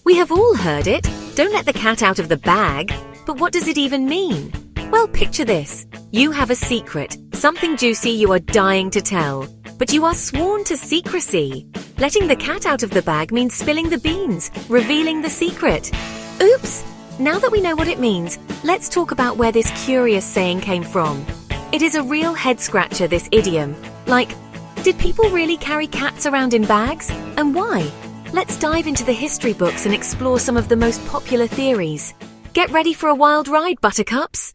We have all heard it. Don't let the cat out of the bag. But what does it even mean? Well, picture this. You have a secret, something juicy you are dying to tell. But you are sworn to secrecy. Letting the cat out of the bag means spilling the beans, revealing the secret. Oops! Now that we know what it means, let's talk about where this curious saying came from. It is a real head-scratcher, this idiom. Like, did people really carry cats around in bags? And why? Let's dive into the history books and explore some of the most popular theories. Get ready for a wild ride, buttercups!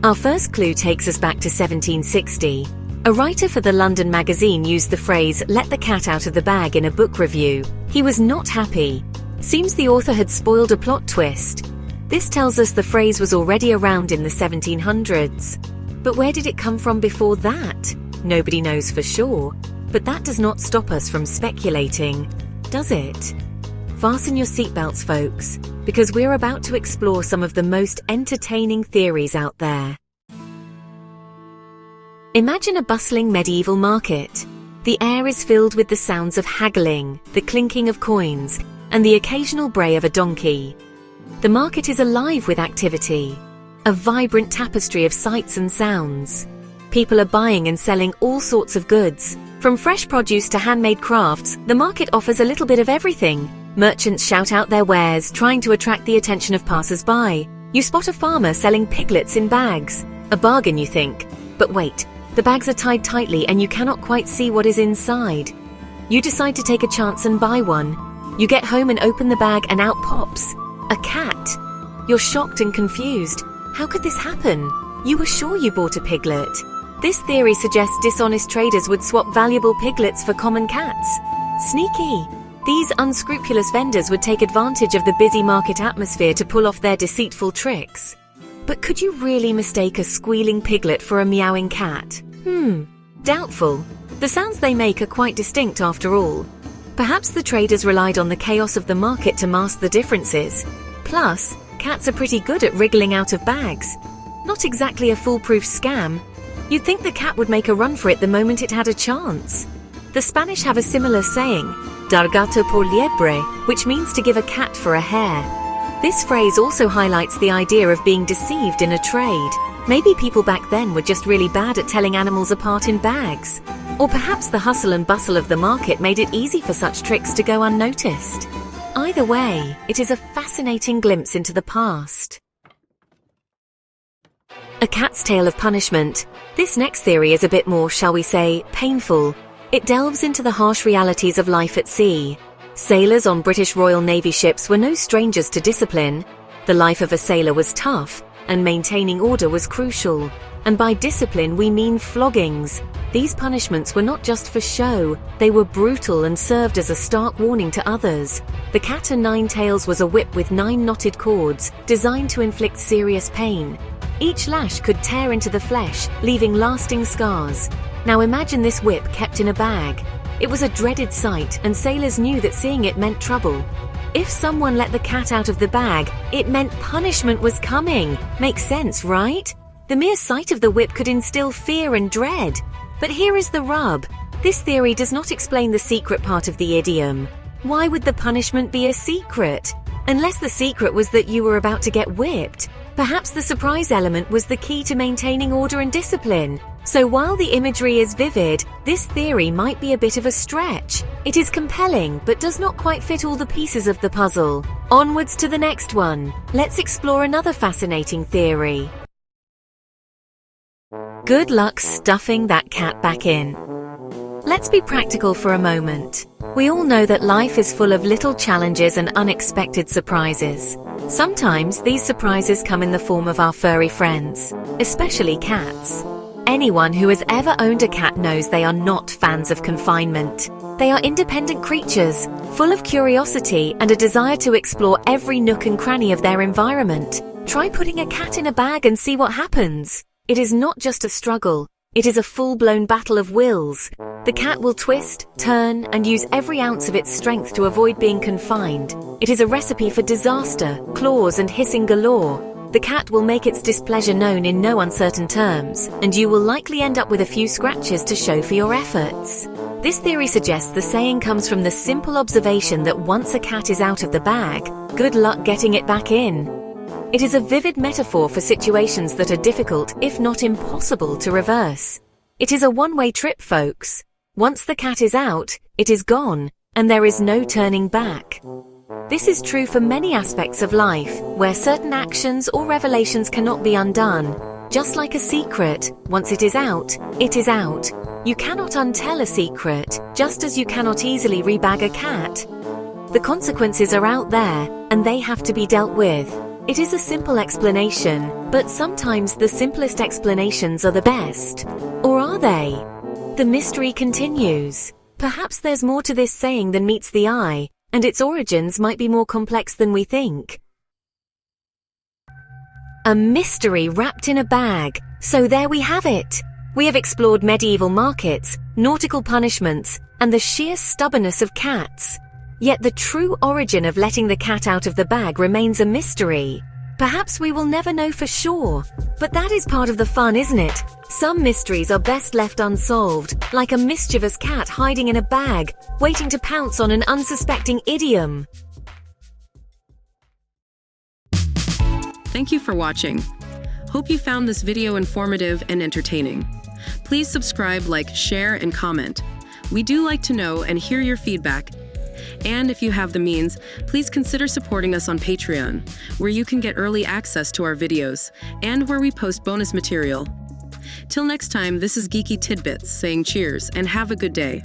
Our first clue takes us back to 1760. A writer for the London magazine used the phrase, "let the cat out of the bag" in a book review. He was not happy. Seems the author had spoiled a plot twist. This tells us the phrase was already around in the 1700s. But where did it come from before that? Nobody knows for sure. But that does not stop us from speculating, does it? Fasten your seatbelts, folks, because we're about to explore some of the most entertaining theories out there. Imagine a bustling medieval market. The air is filled with the sounds of haggling, the clinking of coins, and the occasional bray of a donkey. The market is alive with activity, a vibrant tapestry of sights and sounds. People are buying and selling all sorts of goods. From fresh produce to handmade crafts, the market offers a little bit of everything. Merchants shout out their wares, trying to attract the attention of passers-by. You spot a farmer selling piglets in bags. A bargain, you think. But wait, the bags are tied tightly and you cannot quite see what is inside. You decide to take a chance and buy one. You get home and open the bag and out pops a cat. You're shocked and confused. How could this happen? You were sure you bought a piglet. This theory suggests dishonest traders would swap valuable piglets for common cats. Sneaky! These unscrupulous vendors would take advantage of the busy market atmosphere to pull off their deceitful tricks. But could you really mistake a squealing piglet for a meowing cat? Doubtful. The sounds they make are quite distinct after all. Perhaps the traders relied on the chaos of the market to mask the differences. Plus, cats are pretty good at wriggling out of bags. Not exactly a foolproof scam. You'd think the cat would make a run for it the moment it had a chance. The Spanish have a similar saying, dar gato por liebre, which means to give a cat for a hare. This phrase also highlights the idea of being deceived in a trade. Maybe people back then were just really bad at telling animals apart in bags. Or perhaps the hustle and bustle of the market made it easy for such tricks to go unnoticed. Either way, it is a fascinating glimpse into the past. A cat's tale of punishment. This next theory is a bit more, shall we say, painful. It delves into the harsh realities of life at sea. Sailors on British Royal Navy ships were no strangers to discipline. The life of a sailor was tough, and maintaining order was crucial. And by discipline we mean floggings. These punishments were not just for show, they were brutal and served as a stark warning to others. The cat o' nine tails was a whip with 9 knotted cords, designed to inflict serious pain. Each lash could tear into the flesh, leaving lasting scars. Now imagine this whip kept in a bag. It was a dreaded sight, and sailors knew that seeing it meant trouble. If someone let the cat out of the bag, it meant punishment was coming. Makes sense, right? The mere sight of the whip could instill fear and dread. But here is the rub. This theory does not explain the secret part of the idiom. Why would the punishment be a secret? Unless the secret was that you were about to get whipped. Perhaps the surprise element was the key to maintaining order and discipline. So while the imagery is vivid, this theory might be a bit of a stretch. It is compelling, but does not quite fit all the pieces of the puzzle. Onwards to the next one. Let's explore another fascinating theory. Good luck stuffing that cat back in. Let's be practical for a moment. We all know that life is full of little challenges and unexpected surprises. Sometimes these surprises come in the form of our furry friends, especially cats. Anyone who has ever owned a cat knows they are not fans of confinement. They are independent creatures, full of curiosity and a desire to explore every nook and cranny of their environment. Try putting a cat in a bag and see what happens. It is not just a struggle, it is a full-blown battle of wills. The cat will twist, turn, and use every ounce of its strength to avoid being confined. It is a recipe for disaster, claws and hissing galore. The cat will make its displeasure known in no uncertain terms, and you will likely end up with a few scratches to show for your efforts. This theory suggests the saying comes from the simple observation that once a cat is out of the bag, good luck getting it back in. It is a vivid metaphor for situations that are difficult, if not impossible, to reverse. It is a one-way trip, folks. Once the cat is out, it is gone, and there is no turning back. This is true for many aspects of life, where certain actions or revelations cannot be undone. Just like a secret, once it is out, it is out. You cannot untell a secret, just as you cannot easily rebag a cat. The consequences are out there, and they have to be dealt with. It is a simple explanation, but sometimes the simplest explanations are the best. Or are they? The mystery continues. Perhaps there's more to this saying than meets the eye, and its origins might be more complex than we think. A mystery wrapped in a bag. So there we have it. We have explored medieval markets, nautical punishments, and the sheer stubbornness of cats. Yet the true origin of letting the cat out of the bag remains a mystery. Perhaps we will never know for sure, but that is part of the fun, isn't it? Some mysteries are best left unsolved, like a mischievous cat hiding in a bag, waiting to pounce on an unsuspecting idiom. Thank you for watching. Hope you found this video informative and entertaining. Please subscribe, like, share, and comment. We do like to know and hear your feedback. And if you have the means, please consider supporting us on Patreon, where you can get early access to our videos, and where we post bonus material. Till next time, this is Geeky Tidbits saying cheers and have a good day.